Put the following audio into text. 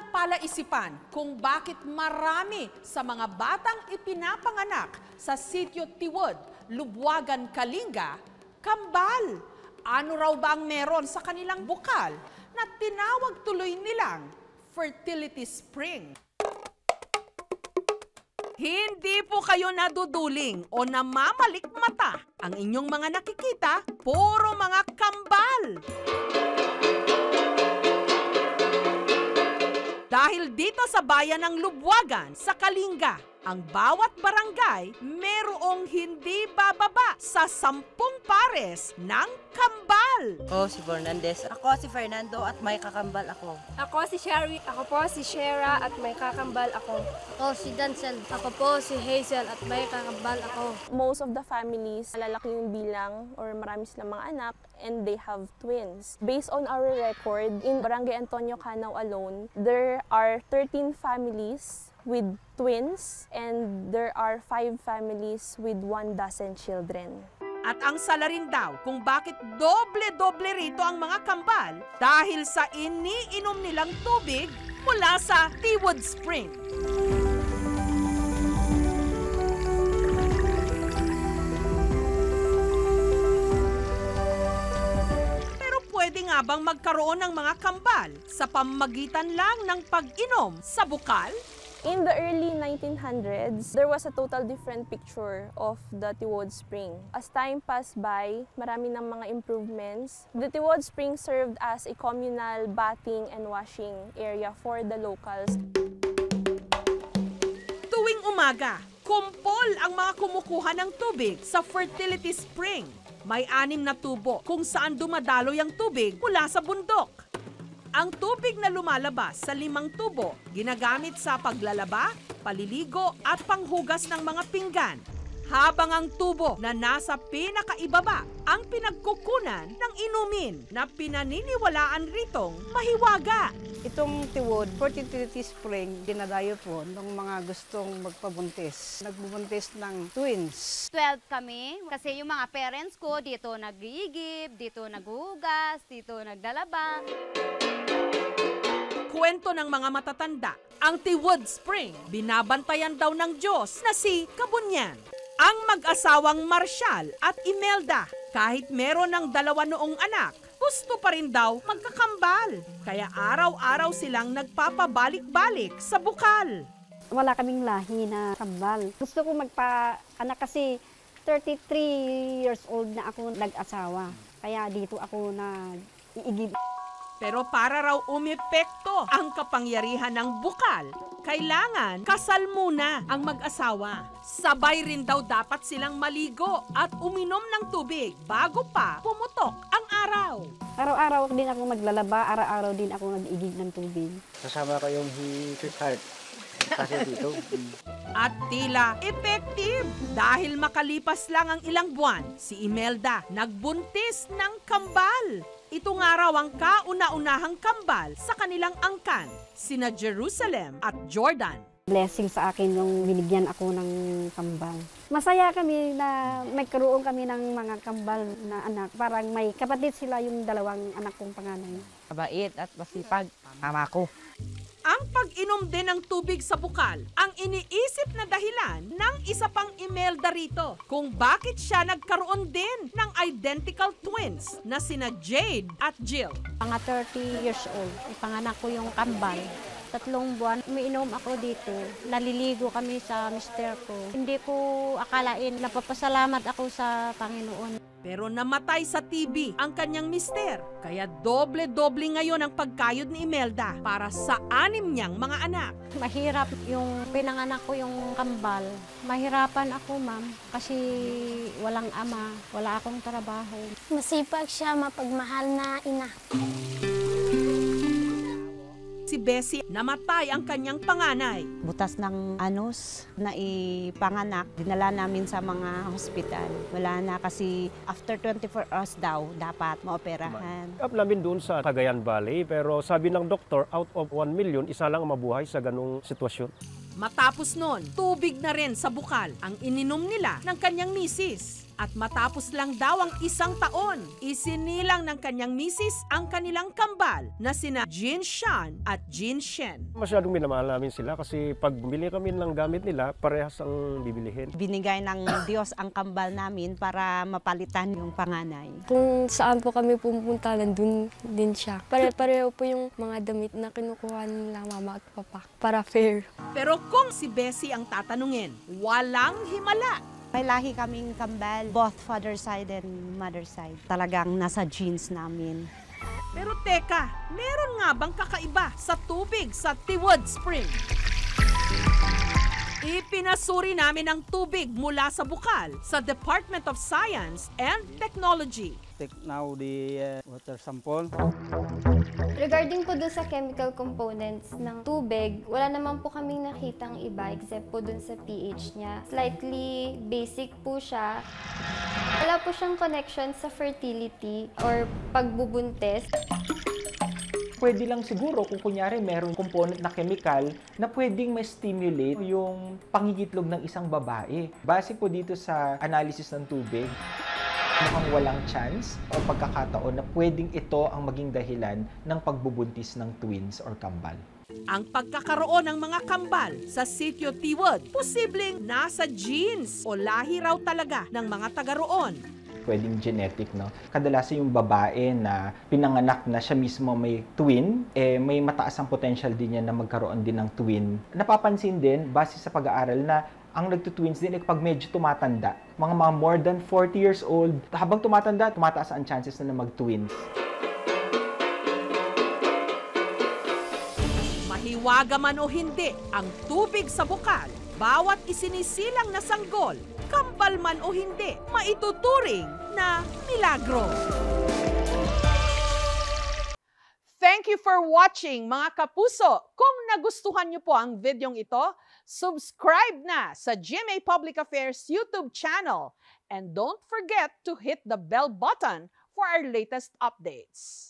palaisipan kung bakit marami sa mga batang ipinapanganak sa sitio Tiwod, Lubwagan, Kalinga, kambal. Ano raw ba ang meron sa kanilang bukal na tinawag tuloy nilang fertility spring? Hindi po kayo naduduling o namamalikmata. Ang inyong mga nakikita, puro mga kambal. Dahil dito sa bayan ng Lubwagan, sa Kalinga, ang bawat barangay merong hindi bababa sa 10 pares ng kambal. Ako si Fernandez. Ako si Fernando at may kakambal ako. Ako si Sherry. Ako po si Shera at may kakambal ako. Ako si Dancel. Ako po si Hazel at may kakambal ako. Most of the families, malalaki yung bilang or marami silang mga anak and they have twins. Based on our record, in Barangay Antonio Canao alone, there are 13 families with twins and there are 5 families with 12 children. At ang sala rin daw kung bakit doble-doble rito ang mga kambal dahil sa iniinom nilang tubig mula sa Tiwod Spring. Pero pwede nga bang magkaroon ng mga kambal sa pamamagitan lang ng pag-inom sa bukal? In the early 1900s, there was a total different picture of the Tiwod Spring. As time passed by, marami ng mga improvements. The Tiwod Spring served as a communal bathing and washing area for the locals. Tuwing umaga, kumpol ang mga kumukuha ng tubig sa fertility spring. May 6 na tubo kung saan dumadaloy ang tubig mula sa bundok. Ang tubig na lumalabas sa 5 tubo, ginagamit sa paglalaba, paliligo at panghugas ng mga pinggan. Habang ang tubo na nasa pinakaibaba ang pinagkukunan ng inumin na pinaniniwalaan ritong mahiwaga. Itong Tiwod, fertility spring, dinadayo po ng mga gustong magpabuntis. Nagbubuntis ng twins. 12 kami kasi yung mga parents ko dito nag-iigib, dito naghuhugas, dito nagdalaba. Kwento ng mga matatanda, ang Tiwod Spring, binabantayan daw ng Diyos na si Kabunyan. Ang mag-asawang Marshall at Imelda, kahit meron ng 2 noong anak, gusto pa rin daw magkakambal. Kaya araw-araw silang nagpapabalik-balik sa bukal. Wala kaming lahi na kambal. Gusto ko magpa-anak kasi 33 years old na ako nag-asawa. Kaya dito ako nag-iigib. Pero para raw umepekto ang kapangyarihan ng bukal, kailangan kasal muna ang mag-asawa. Sabay rin daw dapat silang maligo at uminom ng tubig bago pa pumutok ang araw. Araw-araw din ako maglalaba, araw-araw din ako nag-iigib ng tubig. Kasama ko yung sweetheart. Kasi dito. At tila effective dahil makalipas lang ang ilang buwan, si Imelda nagbuntis ng kambal. Ito nga raw ang kauna-unahang kambal sa kanilang angkan, sina Jerusalem at Jordan. Blessing sa akin yung binigyan ako ng kambal. Masaya kami na magkaroon kami ng mga kambal na anak. Parang may kapatid sila yung 2 anak kong panganay. Mabait at masipag, mama ko. Ang pag-inom din ng tubig sa bukal ang iniisip na dahilan ng isa pang Imelda rito kung bakit siya nagkaroon din ng identical twins na sina Jade at Jill. Mga 30 years old, ipanganak ko yung kambal. 3 buwan, umiinom ako dito. Naliligo kami sa mister ko. Hindi ko akalain, napapasalamat ako sa Panginoon. Pero namatay sa TB ang kanyang mister. Kaya doble-doble ngayon ang pagkayod ni Imelda para sa 6 niyang mga anak. Mahirap yung pinanganak ko yung kambal. Mahirapan ako, ma'am, kasi walang ama, wala akong trabaho. Masipag siya, mapagmahal na ina. Si Bessie, namatay ang kanyang panganay. Butas ng anus na ipanganak, dinala namin sa mga hospital. Wala na kasi after 24 hours daw, dapat maoperahan. Up namin doon sa Cagayan Valley, pero sabi ng doktor, out of 1 million, isa lang mabuhay sa ganung sitwasyon. Matapos nun, tubig na rin sa bukal ang ininom nila ng kanyang misis. At matapos lang daw ang 1 taon, isinilang ng kanyang misis ang kanilang kambal na sina Jin Shan at Jin Shen. Masyadong minamahal namin sila kasi pag bumili kami ng gamit nila, parehas ang bibilihin. Binigay ng Diyos ang kambal namin para mapalitan yung panganay. Kung saan po kami pumunta, nandun din siya. Pare-pareho po yung mga damit na kinukuha nila mama at papa para fair. Pero kung si Bessie ang tatanungin, walang himala. May lahi kaming kambal, both father side and mother side. Talagang nasa genes namin. Pero teka, meron nga bang kakaiba sa tubig sa Tiwood Spring? Ipinasuri namin ang tubig mula sa bukal sa Department of Science and Technology. Take now the water sample. Regarding po dun sa chemical components ng tubig, wala naman po kaming nakitang iba except po dun sa pH niya. Slightly basic po siya. Wala po siyang connection sa fertility or pagbubuntis. Pwede lang siguro kung kunyari meron component na chemical na pwedeng ma-stimulate yung pangigitlog ng isang babae. Base po dito sa analysis ng tubig, mukhang walang chance o pagkakataon na pwedeng ito ang maging dahilan ng pagbubuntis ng twins or kambal. Ang pagkakaroon ng mga kambal sa sitio Tiwood, posibleng nasa genes o lahi raw talaga ng mga taga-roon. Pwedeng genetic, no? Kadalasan yung babae na pinanganak na siya mismo may twin, may mataas ang potential din niya na magkaroon din ng twin. Napapansin din, base sa pag-aaral, na ang nagtutwins din pag medyo tumatanda, mga more than 40 years old, habang tumatanda, tumataas ang chances na mag-twins. Mahiwaga man o hindi, ang tubig sa bukal, bawat isinisilang na sanggol, kambal man o hindi, maituturing na milagro. Thank you for watching, mga kapuso. Kung nagustuhan niyo po ang videong ito, subscribe na sa GMA Public Affairs YouTube channel. And don't forget to hit the bell button for our latest updates.